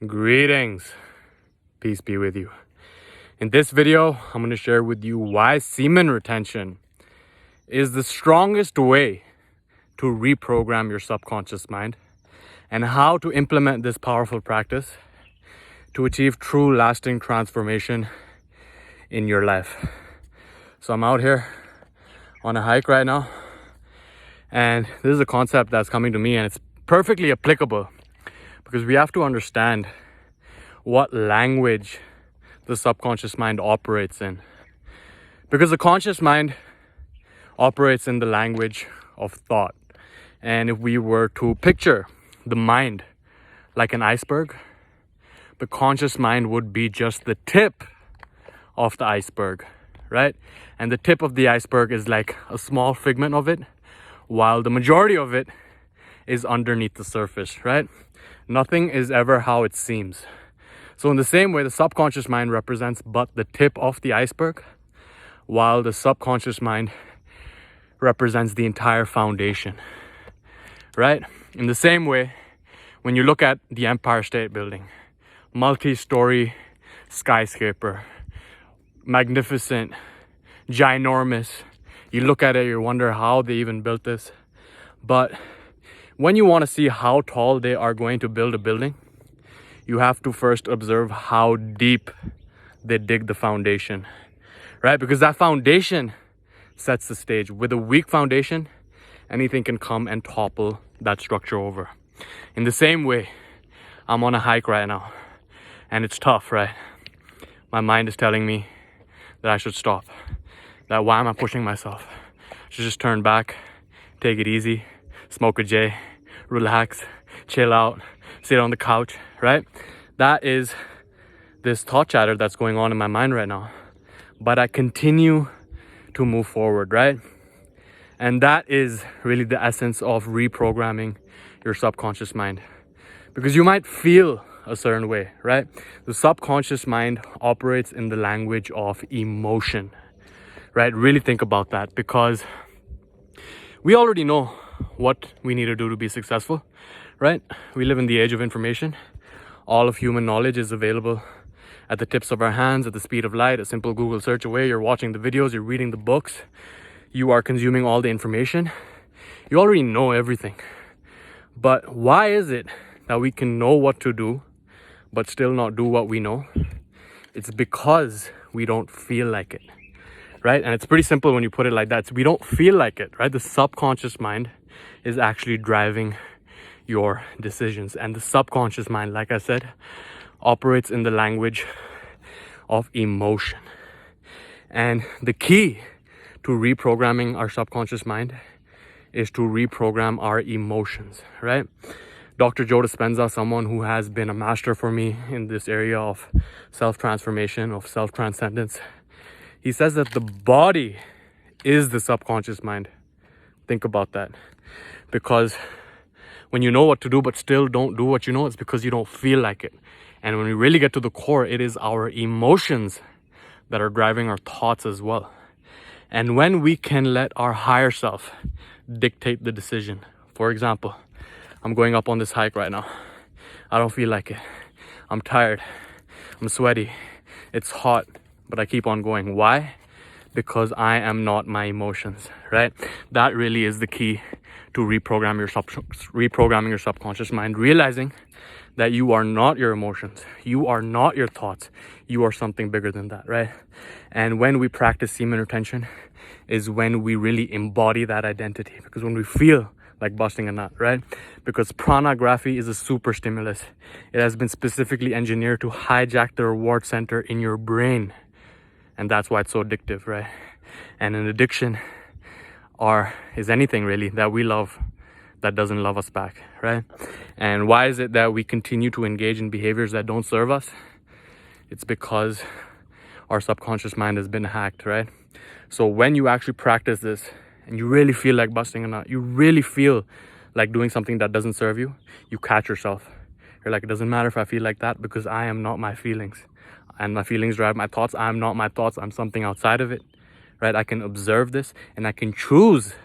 Greetings, peace be with you. In this video, I'm going to share with you why semen retention is the strongest way to reprogram your subconscious mind and how to implement this powerful practice to achieve true lasting transformation in your life. So I'm out here on a hike right now, and this is a concept that's coming to me, and it's perfectly applicable because we have to understand what language the subconscious mind operates in. Because the conscious mind operates in the language of thought. And if we were to picture the mind like an iceberg, the conscious mind would be just the tip of the iceberg, right? And the tip of the iceberg is like a small figment of it, while the majority of it is underneath the surface, right? Nothing is ever how it seems. So in the same way, the subconscious mind represents but the tip of the iceberg, while the subconscious mind represents the entire foundation, right? In the same way, when you look at the Empire State Building, multi-story skyscraper, magnificent, ginormous, you look at it, you wonder how they even built this. But when you want to see how tall they are going to build a building, you have to first observe how deep they dig the foundation, right? Because that foundation sets the stage. With a weak foundation, anything can come and topple that structure over. In the same way, I'm on a hike right now, and it's tough, right? My mind is telling me that I should stop. That why am I pushing myself? I should just turn back, take it easy, smoke a J, relax, chill out, sit on the couch, right? That is this thought chatter that's going on in my mind right now. But I continue to move forward, right? And that is really the essence of reprogramming your subconscious mind. Because you might feel a certain way, right? The subconscious mind operates in the language of emotion, right? Really think about that, because we already know what we need to do to be successful, right? We live in the age of information. All of human knowledge is available at the tips of our hands, at the speed of light, a simple Google search away. You're watching the videos, you're reading the books, you are consuming all the information. You already know everything. But why is it that we can know what to do, but still not do what we know? It's because we don't feel like it, right? And it's pretty simple when you put it like that. So we don't feel like it, right? The subconscious mind is actually driving your decisions. And the subconscious mind, like I said, operates in the language of emotion. And the key to reprogramming our subconscious mind is to reprogram our emotions, right? Dr. Joe Dispenza, someone who has been a master for me in this area of self-transformation, of self-transcendence, he says that the body is the subconscious mind. Think about that. Because when you know what to do but still don't do what you know, it's because you don't feel like it. And when we really get to the core, it is our emotions that are driving our thoughts as well. And when we can let our higher self dictate the decision. For example, I'm going up on this hike right now. I don't feel like it. I'm tired. I'm sweaty. It's hot, but I keep on going. Why? Because I am not my emotions, right? That really is the key to reprogramming your subconscious mind, realizing that you are not your emotions, you are not your thoughts, you are something bigger than that, right? And when we practice semen retention is when we really embody that identity, because when we feel like busting a nut, right? Because pornography is a super stimulus. It has been specifically engineered to hijack the reward center in your brain, and that's why it's so addictive, right? And an addiction is anything really that we love that doesn't love us back, right? And why is it that we continue to engage in behaviors that don't serve us? It's because our subconscious mind has been hacked, right? So when you actually practice this and you really feel like busting a nut, you really feel like doing something that doesn't serve you, you catch yourself. You're like, it doesn't matter if I feel like that, because I am not my feelings. And my feelings drive my thoughts. I'm not my thoughts. I'm something outside of it, right? I can observe this and I can choose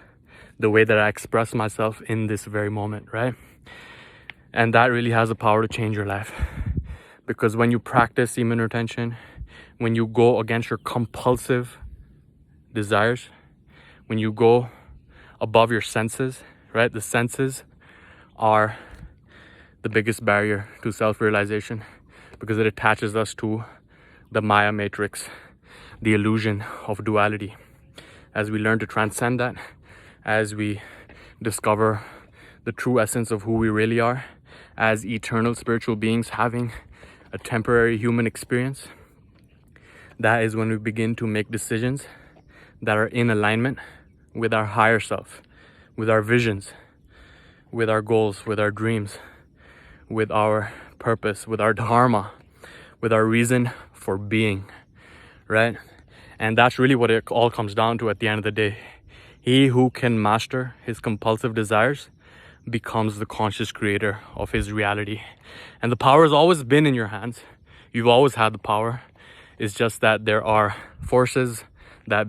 the way that I express myself in this very moment, right? And that really has the power to change your life. Because when you practice semen retention, when you go against your compulsive desires, when you go above your senses, right? The senses are the biggest barrier to self-realization because it attaches us to the Maya matrix, the illusion of duality. As we learn to transcend that, as we discover the true essence of who we really are as eternal spiritual beings having a temporary human experience, that is when we begin to make decisions that are in alignment with our higher self, with our visions, with our goals, with our dreams, with our purpose, with our dharma, with our reason for being, right? And that's really what it all comes down to at the end of the day. He who can master his compulsive desires becomes the conscious creator of his reality. And the power has always been in your hands. You've always had the power. It's just that there are forces that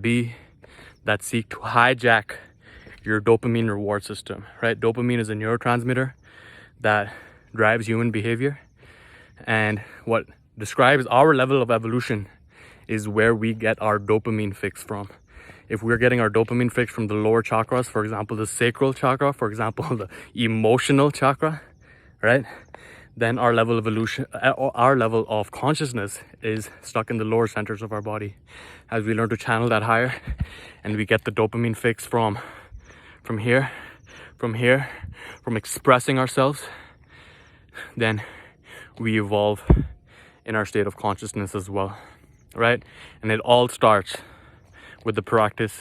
seek to hijack your dopamine reward system, right? Dopamine is a neurotransmitter that drives human behavior. And what describes our level of evolution is where we get our dopamine fix from. If we're getting our dopamine fix from the lower chakras, for example, the sacral chakra, for example, the emotional chakra, right? Then our level of evolution, our level of consciousness is stuck in the lower centers of our body. As we learn to channel that higher and we get the dopamine fix from here, from expressing ourselves, then we evolve in our state of consciousness as well, right? And it all starts with the practice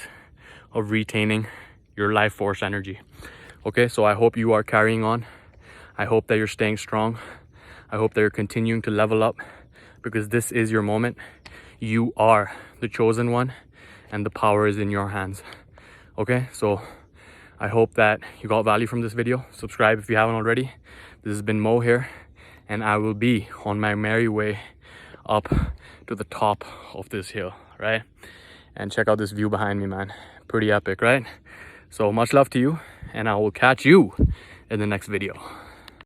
of retaining your life force energy. Okay, so I hope you are carrying on. I hope that you're staying strong. I hope that you're continuing to level up, because this is your moment. You are the chosen one and the power is in your hands. Okay, so I hope that you got value from this video. Subscribe if you haven't already. This has been Mo here, and I will be on my merry way up to the top of this hill, right? And check out this view behind me, man. Pretty epic, right? So much love to you, and I will catch you in the next video.